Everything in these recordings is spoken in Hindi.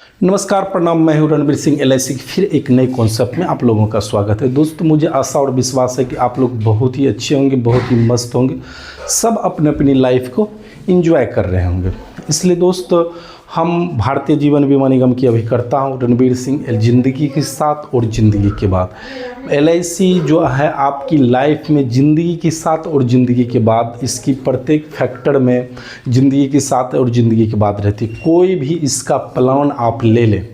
नमस्कार, प्रणाम। मैं हूं रणबीर सिंह एलआईसी की फिर एक नए कॉन्सेप्ट में आप लोगों का स्वागत है। दोस्तों, मुझे आशा और विश्वास है कि आप लोग बहुत ही अच्छे होंगे, बहुत ही मस्त होंगे, सब अपने अपनी लाइफ को एंजॉय कर रहे होंगे। इसलिए दोस्तों, हम भारतीय जीवन बीमा निगम की अभिकर्ता हूं रणबीर सिंह, ज़िंदगी के साथ और ज़िंदगी के बाद। एलआईसी जो है आपकी लाइफ में ज़िंदगी के साथ और ज़िंदगी के बाद, इसकी प्रत्येक फैक्टर में ज़िंदगी के साथ और ज़िंदगी के बाद रहती है। कोई भी इसका प्लान आप ले लें,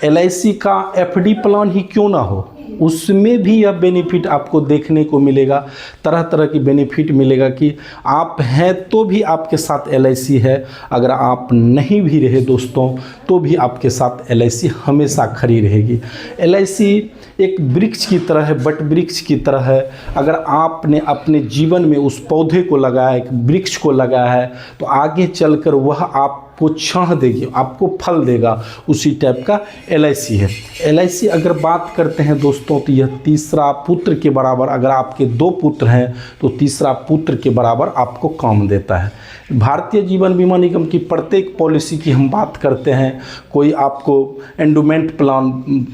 एलआईसी का एफडी प्लान ही क्यों ना हो, उसमें भी यह बेनिफिट आपको देखने को मिलेगा। तरह तरह की बेनिफिट मिलेगा कि आप हैं तो भी आपके साथ एलआईसी है, अगर आप नहीं भी रहे दोस्तों तो भी आपके साथ एलआईसी हमेशा खड़ी रहेगी। एलआईसी एक वृक्ष की तरह है, बट वृक्ष की तरह है। अगर आपने अपने जीवन में उस पौधे को लगाया, एक वृक्ष को लगाया है, तो आगे चलकर वह आपको छाह देगी, आपको फल देगा। उसी टाइप का एलआईसी है। एलआईसी अगर बात करते हैं दोस्तों, तो यह तीसरा पुत्र के बराबर, अगर आपके 2 पुत्र हैं तो तीसरा पुत्र के बराबर आपको काम देता है। भारतीय जीवन बीमा निगम की प्रत्येक पॉलिसी की हम बात करते हैं, कोई आपको एंडोमेंट प्लान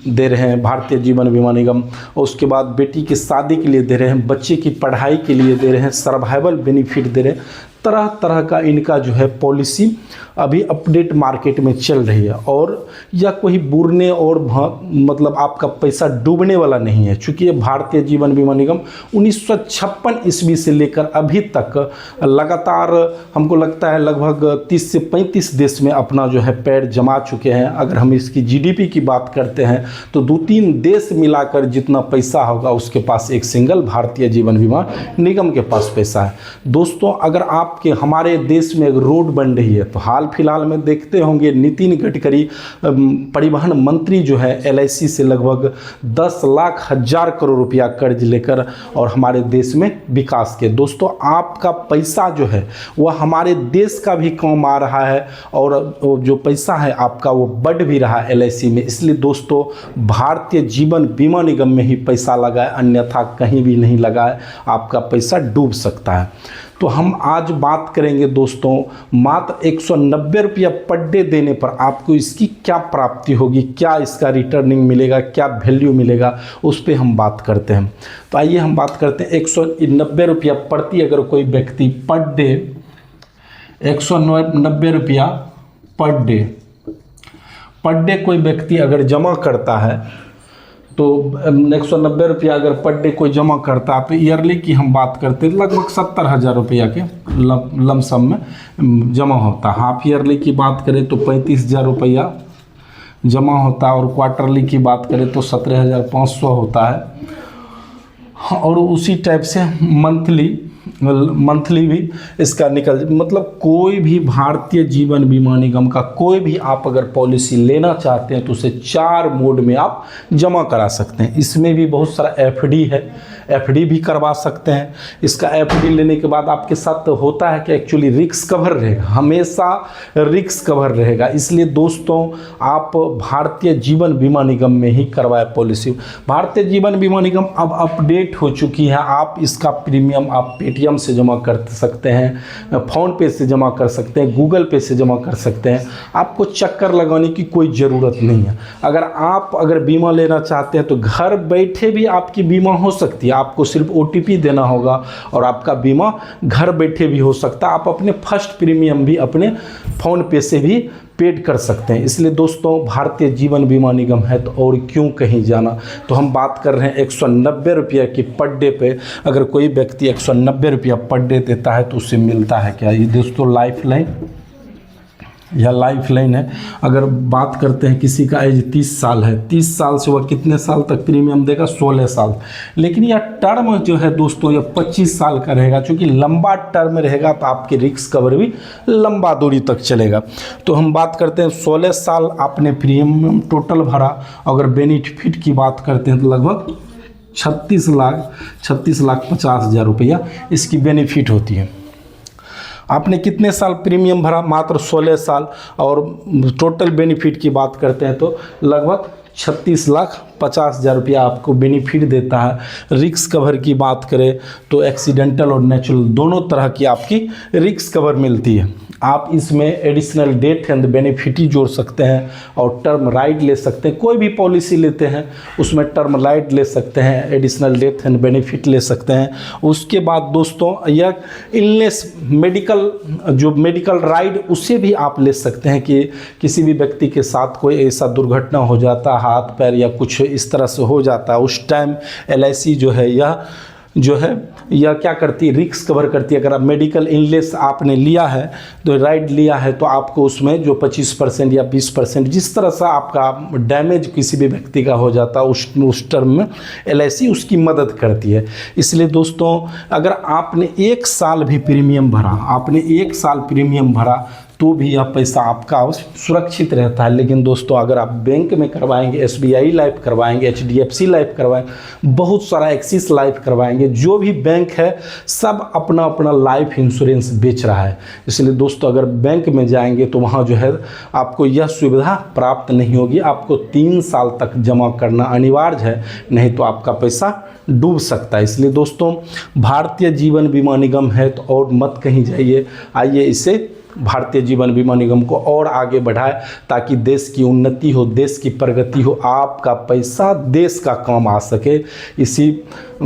दे रहे हैं भारतीय जीवन बीमा निगम, और उसके बाद बेटी की शादी के लिए दे रहे हैं, बच्चे की पढ़ाई के लिए दे रहे हैं, सर्वाइवल बेनिफिट दे रहे हैं। तरह तरह का इनका जो है पॉलिसी अभी अपडेट मार्केट में चल रही है, और यह कोई बुरने और मतलब आपका पैसा डूबने वाला नहीं है। चूँकि ये भारतीय जीवन बीमा निगम 1956 ईस्वी से लेकर अभी तक लगातार, हमको लगता है लगभग 30 से 35 देश में अपना जो है पैर जमा चुके हैं। अगर हम इसकी जीडीपी की बात करते हैं तो 2-3 देश मिलाकर जितना पैसा होगा उसके पास एक सिंगल भारतीय जीवन बीमा निगम के पास पैसा है। दोस्तों, अगर आपके हमारे देश में एक रोड बन रही है, तो हाल फिलहाल में देखते होंगे नितिन गडकरी परिवहन मंत्री जो है एलआईसी से लगभग 10 लाख हजार करोड़ रुपया कर्ज लेकर और हमारे देश में विकास के। दोस्तों, आपका पैसा जो है वह हमारे देश का भी काम आ रहा है, और जो पैसा है आपका वो बढ़ भी रहा है एलआईसी में। इसलिए दोस्तों, भारतीय जीवन बीमा निगम में ही पैसा लगाए, अन्यथा कहीं भी नहीं लगाए, आपका पैसा डूब सकता है। तो हम आज बात करेंगे दोस्तों, मात्र 190 रुपया पर डे देने पर आपको इसकी क्या प्राप्ति होगी, क्या इसका रिटर्निंग मिलेगा, क्या वैल्यू मिलेगा, उस पर हम बात करते हैं। तो आइए हम बात करते हैं 190 रुपया प्रति, अगर कोई व्यक्ति पर डे 190 रुपया पर डे कोई व्यक्ति अगर जमा करता है, तो 190 रुपया अगर पर डे कोई जमा करता है, तो ईयरली की हम बात करते हैं लगभग 70,000 रुपया के लमसम में जमा होता है। हाफ ईयरली की बात करें तो 35,000 रुपया जमा होता है, और क्वार्टरली की बात करें तो 17,500 होता है, और उसी टाइप से मंथली भी इसका मतलब कोई भी भारतीय जीवन बीमा निगम का कोई भी आप अगर पॉलिसी लेना चाहते हैं तो उसे 4 मोड में आप जमा करा सकते हैं। इसमें भी बहुत सारा एफडी है, एफडी भी करवा सकते हैं। इसका एफडी लेने के बाद आपके साथ तो होता है कि एक्चुअली रिस्क कवर रहेगा, हमेशा रिस्क कवर रहेगा। इसलिए दोस्तों, आप भारतीय जीवन बीमा निगम में ही करवाए पॉलिसी। भारतीय जीवन बीमा निगम अब अपडेट हो चुकी है। आप इसका प्रीमियम आप पेटीएम से जमा कर सकते हैं, फोन पे से जमा कर सकते हैं, गूगल पे से जमा कर सकते हैं। आपको चक्कर लगाने की कोई ज़रूरत नहीं है। अगर बीमा लेना चाहते हैं तो घर बैठे भी आपकी बीमा हो सकती है। आपको सिर्फ ओटीपी देना होगा और आपका बीमा घर बैठे भी हो सकता है। आप अपने फर्स्ट प्रीमियम भी अपने फ़ोन पे से भी पेड कर सकते हैं। इसलिए दोस्तों, भारतीय जीवन बीमा निगम है तो और क्यों कहीं जाना। तो हम बात कर रहे हैं 190 रुपया की पर डे पे। अगर कोई व्यक्ति 190 रुपया पर डे देता है तो उससे मिलता है क्या, ये दोस्तों लाइफ लाइन, यह लाइफ लाइन है। अगर बात करते हैं किसी का एज 30 साल है, 30 साल से वह कितने साल तक प्रीमियम देगा, 16 साल। लेकिन यह टर्म जो है दोस्तों, यह 25 साल का रहेगा। क्योंकि लंबा टर्म रहेगा तो आपके रिस्क कवर भी लंबा दूरी तक चलेगा। तो हम बात करते हैं 16 साल आपने प्रीमियम टोटल भरा। अगर बेनिफिट की बात करते हैं तो लगभग 36 लाख 50,000 रुपया इसकी बेनिफिट होती है। आपने कितने साल प्रीमियम भरा, मात्र 16 साल, और टोटल बेनिफिट की बात करते हैं तो लगभग 36,50,000 रुपया आपको बेनिफिट देता है। रिस्क कवर की बात करें तो एक्सीडेंटल और नेचुरल दोनों तरह की आपकी रिस्क कवर मिलती है। आप इसमें एडिशनल डेथ एंड बेनिफिट जोड़ सकते हैं और टर्म राइट ले सकते हैं। कोई भी पॉलिसी लेते हैं उसमें टर्म राइट ले सकते हैं, एडिशनल डेथ एंड बेनिफिट ले सकते हैं। उसके बाद दोस्तों यह इलनेस जो मेडिकल राइट उसे भी आप ले सकते हैं कि किसी भी व्यक्ति के साथ कोई ऐसा दुर्घटना हो जाता, हाथ पैर या कुछ इस तरह से हो जाता है, उस टाइम LIC जो है यह क्या करती है, रिस्क कवर करती है। अगर आप मेडिकल इलनेस आपने लिया है तो राइड लिया है तो आपको उसमें जो 25% या 20% जिस तरह से आपका डैमेज किसी भी व्यक्ति का हो जाता है उस टर्म में LIC उसकी मदद करती है। इसलिए दोस्तों अगर आपने 1 साल भी प्रीमियम भरा तो भी यह पैसा आपका सुरक्षित रहता है। लेकिन दोस्तों अगर आप बैंक में करवाएंगे, SBI लाइफ करवाएंगे, HDFC लाइफ करवाएंगे, बहुत सारा एक्सिस लाइफ करवाएंगे, जो भी बैंक है सब अपना अपना लाइफ इंश्योरेंस बेच रहा है। इसलिए दोस्तों अगर बैंक में जाएंगे तो वहाँ जो है आपको यह सुविधा प्राप्त नहीं होगी। आपको 3 साल तक जमा करना अनिवार्य है, नहीं तो आपका पैसा डूब सकता है। इसलिए दोस्तों भारतीय जीवन बीमा निगम है तो और मत कहीं जाइए, आइए इसे भारतीय जीवन बीमा निगम को और आगे बढ़ाए ताकि देश की उन्नति हो, देश की प्रगति हो, आपका पैसा देश का काम आ सके। इसी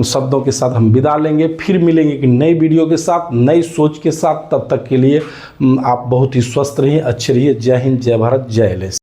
शब्दों के साथ हम विदा लेंगे, फिर मिलेंगे कि नई वीडियो के साथ, नई सोच के साथ। तब तक के लिए आप बहुत ही स्वस्थ रहिए, अच्छे रहिए। जय हिंद, जय भारत, जय LIC।